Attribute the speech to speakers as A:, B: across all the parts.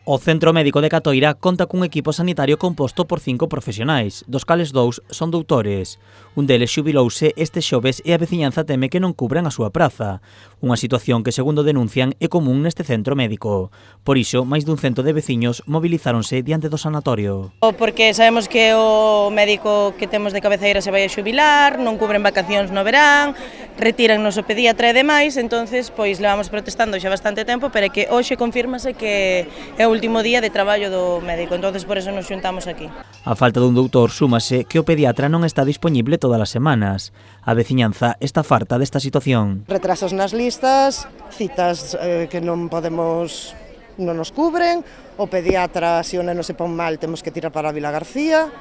A: O Centro Médico de Catoira conta cun equipo sanitario composto por 5 profesionais, dos cales 2 son doutores. Un deles xubilouse este xoves e a veciñanza teme que non cubran a súa praza, unha situación que, segundo denuncian, é común neste centro médico. Por iso, máis dun cento de veciños mobilizáronse diante do sanatorio.
B: Porque sabemos que o médico que temos de cabeceira se vai a xubilar, non cubren vacacións no verán, retirannos o pediatra e demais, entonces pois levamos protestando xa bastante tempo, pero é que hoxe confírmase que é o último día de traballo do médico, entonces por eso nos xuntamos aquí.
A: A falta dun doutor súmase que o pediatra non está disponible todas as semanas. A veciñanza está farta desta situación.
C: Retrasos nas listas, citas que non nos cubren, o pediatra, se o neno se pon mal, temos que tirar para a Vila García.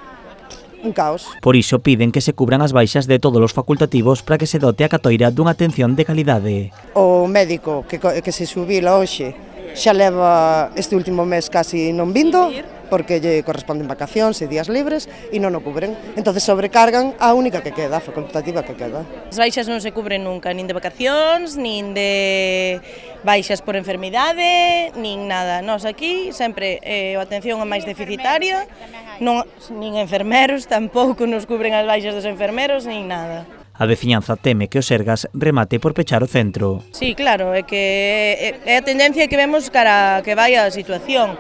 C: Un caos.
A: Por iso piden que se cubran as baixas de todos os facultativos para que se dote a Catoira dunha atención de calidade.
C: O médico que se xubila hoxe xa leva este último mes casi non vindo, porque lle corresponden vacacións e días libres e non o cubren. Entonces sobrecargan a única que queda, a facultativa que queda.
B: As baixas non se cubren nunca, nin de vacacións, nin de baixas por enfermidade, nin nada. Nós aquí sempre a atención é máis deficitaria, nin enfermeros tampouco nos cubren as baixas dos enfermeros, nin nada.
A: A veciñanza teme que o Sergas remate por pechar o centro.
B: Sí, claro, é que é a tendencia que vemos cara a que vai a situación.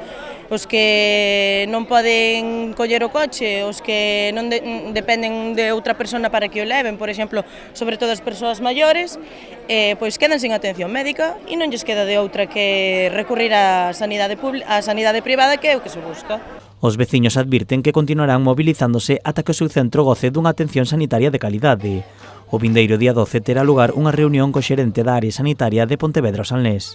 B: Os que non poden coller o coche, os que non dependen de outra persona para que o leven, por exemplo, sobre todo as persoas maiores, pois quedan sin atención médica e non lles queda de outra que recurrir á sanidade privada, que é o que se busca.
A: Os veciños advirten que continuarán movilizándose ata que o seu centro goce dunha atención sanitaria de calidade. O vindeiro día 12 terá lugar unha reunión co xerente da área sanitaria de Pontevedra o Salnés.